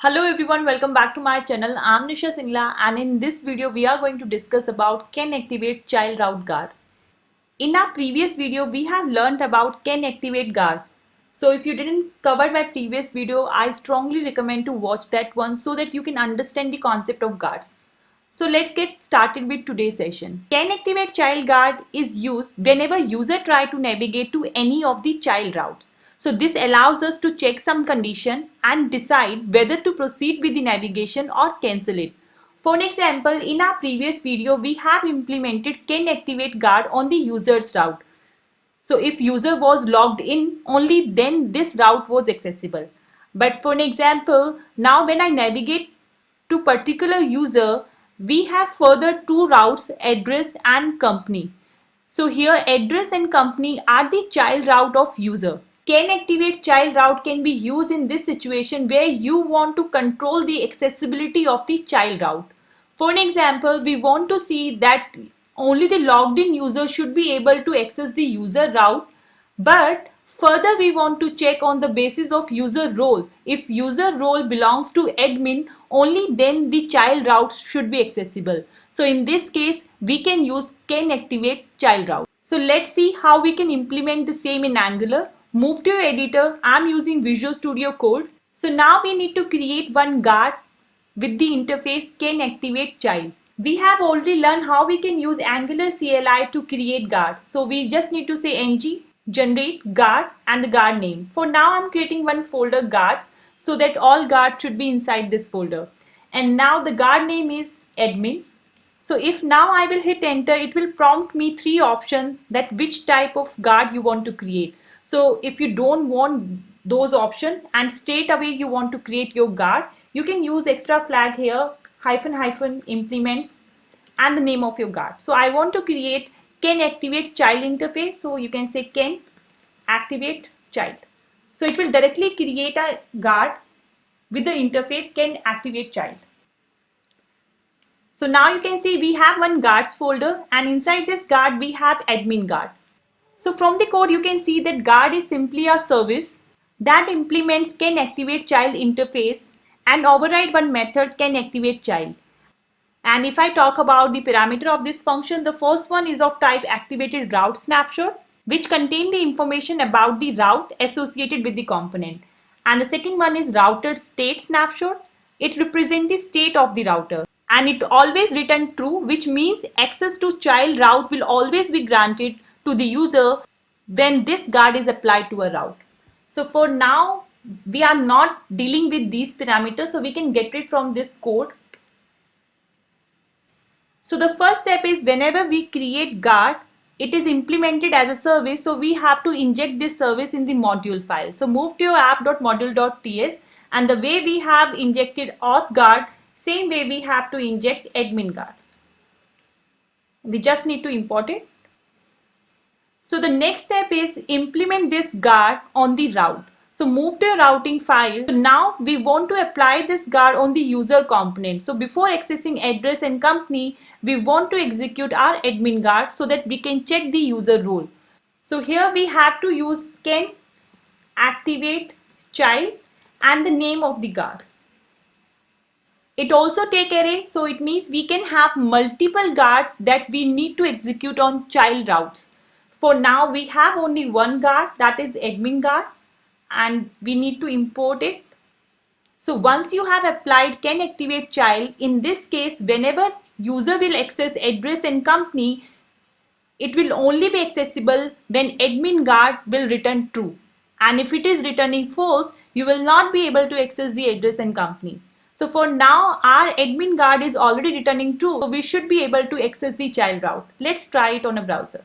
Hello everyone, welcome back to my channel. I'm Nisha Singla and in this video we are going to discuss about can activate child route guard. In our previous video we have learned about can activate guard. So if you didn't cover my previous video, I strongly recommend to watch that one so that you can understand the concept of guards. So let's get started with today's session. Can activate child guard is used whenever user try to navigate to any of the child routes. So this allows us to check some condition and decide whether to proceed with the navigation or cancel it. For an example, in our previous video, we have implemented can activate guard on the user's route. So if user was logged in, only then this route was accessible. But for an example, now when I navigate to particular user, we have further two routes, address and company. So here address and company are the child route of user. Can activate child route can be used in this situation where you want to control the accessibility of the child route. For an example, we want to see that only the logged in user should be able to access the user route, but further we want to check on the basis of user role. If user role belongs to admin, only then the child route should be accessible. So in this case, we can use can activate child route. So let's see how we can implement the same in Angular. Move to your editor. I'm using Visual Studio Code. So now we need to create one guard with the interface can activate child. We have already learned how we can use Angular CLI to create guard. So we just need to say ng generate guard and the guard name. For now I'm creating one folder guards so that all guards should be inside this folder. And now the guard name is admin. So if now I will hit enter, it will prompt me three options that which type of guard you want to create. So if you don't want those options and straight away you want to create your guard, you can use extra flag here -- implements and the name of your guard. So I want to create can activate child interface. So you can say can activate child. So it will directly create a guard with the interface can activate child. So now you can see we have one guards folder and inside this guard we have admin guard. So from the code you can see that guard is simply a service that implements can activate child interface and override one method can activate child. And if I talk about the parameter of this function, the first one is of type activated route snapshot, which contain the information about the route associated with the component. And the second one is router state snapshot. It represents the state of the router. And it always return true, which means access to child route will always be granted to the user when this guard is applied to a route. So for now, we are not dealing with these parameters, so we can get it from this code. So the first step is whenever we create guard, it is implemented as a service. So we have to inject this service in the module file. So move to your app.module.ts and the way we have injected auth guard, same way we have to inject admin guard. We just need to import it. So the next step is implement this guard on the route. So move to your routing file. So now we want to apply this guard on the user component. So before accessing address and company, we want to execute our admin guard so that we can check the user role. So here we have to use can activate child and the name of the guard. It also take array, so it means we can have multiple guards that we need to execute on child routes. For now we have only one guard, that is admin guard, and we need to import it. So once you have applied can activate child, in this case whenever user will access address and company, it will only be accessible when admin guard will return true. And if it is returning false, you will not be able to access the address and company. So for now our admin guard is already returning true, so we should be able to access the child route. Let's try it on a browser.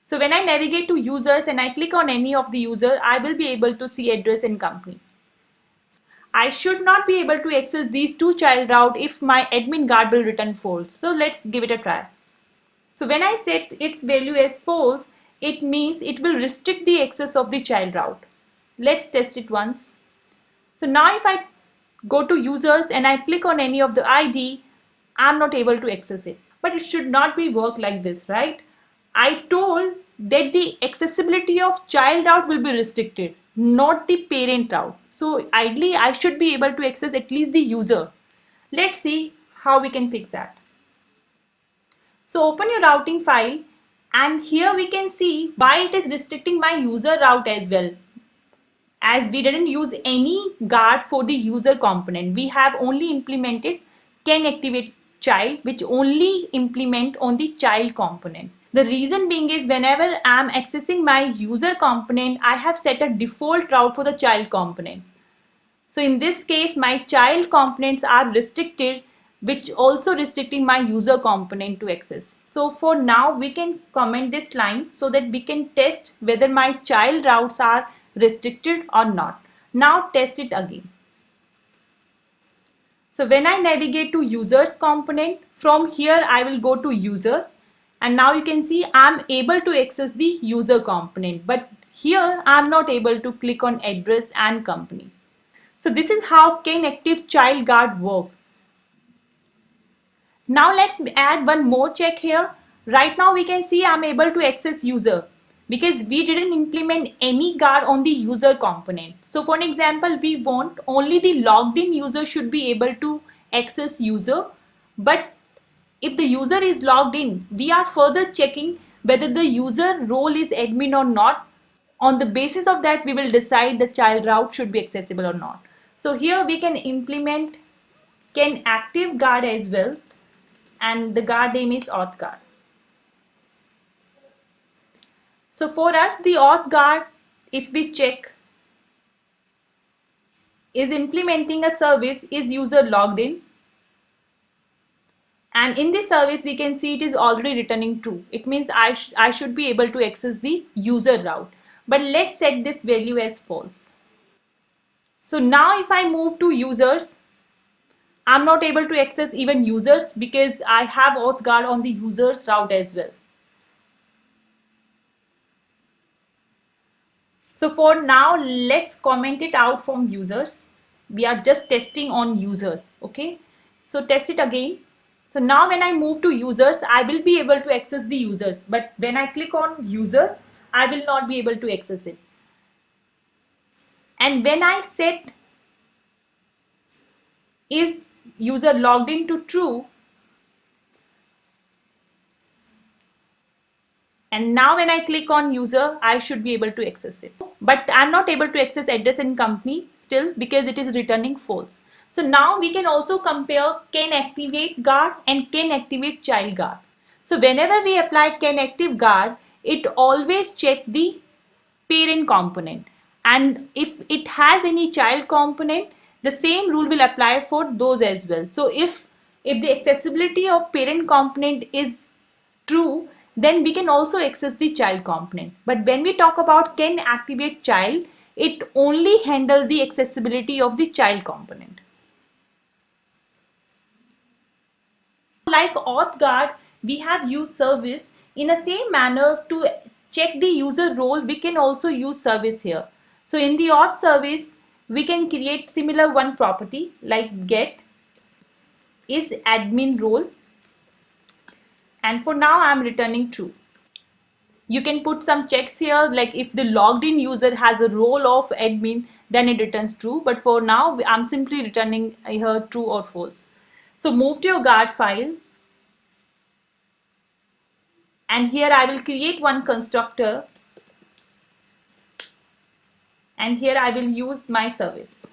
So when I navigate to users and I click on any of the user, I will be able to see address and company. I should not be able to access these two child route if my admin guard will return false. So let's give it a try. So when I set its value as false, it means it will restrict the access of the child route. Let's test it once. So now if I go to users and I click on any of the ID, I'm not able to access it. But it should not be work like this, right? I told that the accessibility of child route will be restricted. not the parent route. So ideally I should be able to access at least the user. Let's see how we can fix that. So open your routing file, and here we can see why it is restricting my user route as well. As we didn't use any guard for the user component, we have only implemented can activate child, which only implement on the child component. The reason being is whenever I am accessing my user component, I have set a default route for the child component. So in this case, my child components are restricted, which also restricting my user component to access. So for now, we can comment this line so that we can test whether my child routes are restricted or not. Now test it again. So when I navigate to users component, from here I will go to user, and now you can see I'm able to access the user component, but here I'm not able to click on address and company. So this is how can active child guard work. Now let's add one more check here. Right now we can see I'm able to access user because we didn't implement any guard on the user component. So for an example, we want only the logged in user should be able to access user, but if the user is logged in, we are further checking whether the user role is admin or not. On the basis of that, we will decide the child route should be accessible or not. So here we can implement can active guard as well, and the guard name is auth guard. So for us, the auth guard, if we check, is implementing a service is user logged in, and in this service we can see it is already returning true. It means I should be able to access the user route, but let's set this value as false. So now if I move to users, I'm not able to access even users because I have auth guard on the users route as well. So for now, let's comment it out from users. We are just testing on user. Okay. So test it again. So now when I move to users, I will be able to access the users. But when I click on user, I will not be able to access it. And when I set is user logged in to true, and now when I click on user, I should be able to access it. But I'm not able to access address and company still because it is returning false. So now we can also compare can activate guard and can activate child guard. So whenever we apply can active guard, it always check the parent component. And if it has any child component, the same rule will apply for those as well. So if the accessibility of parent component is true, then we can also access the child component. But when we talk about can activate child, it only handles the accessibility of the child component. Like auth guard, we have used service in the same manner to check the user role. We can also use service here. So in the auth service, we can create similar one property like get is admin role, and for now I'm returning true. You can put some checks here, like if the logged in user has a role of admin, then it returns true, but for now I'm simply returning here true or false. So move to your guard file, and here I will create one constructor, and here I will use my service.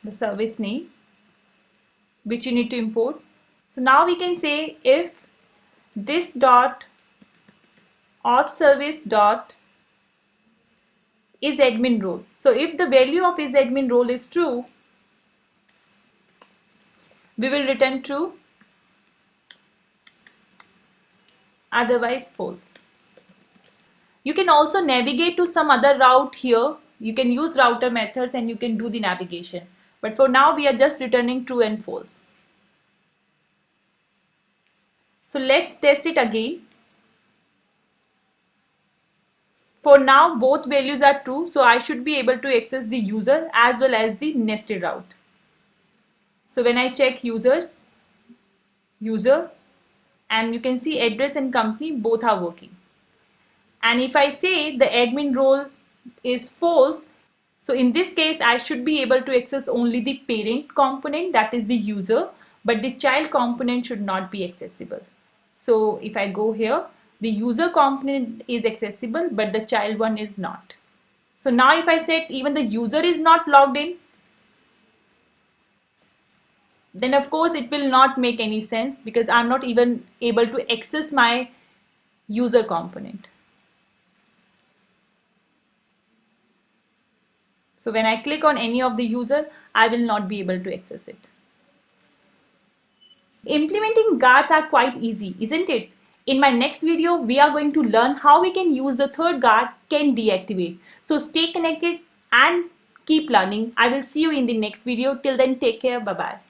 The service name which you need to import. So now we can say if this dot auth service dot is admin role. So if the value of is admin role is true, we will return true, otherwise false. You can also navigate to some other route here. You can use router methods and you can do the navigation. But for now we are just returning true and false. So let's test it again. For now both values are true, so I should be able to access the user as well as the nested route. So when I check users, user, and you can see address and company both are working. And if I say the admin role is false, so in this case I should be able to access only the parent component, that is the user, but the child component should not be accessible. So if I go here, the user component is accessible but the child one is not. So now if I set even the user is not logged in, then of course it will not make any sense because I'm not even able to access my user component. So when I click on any of the user, I will not be able to access it. Implementing guards are quite easy, isn't it? In my next video, we are going to learn how we can use the third guard, can deactivate. So stay connected and keep learning. I will see you in the next video. Till then, take care. Bye-bye.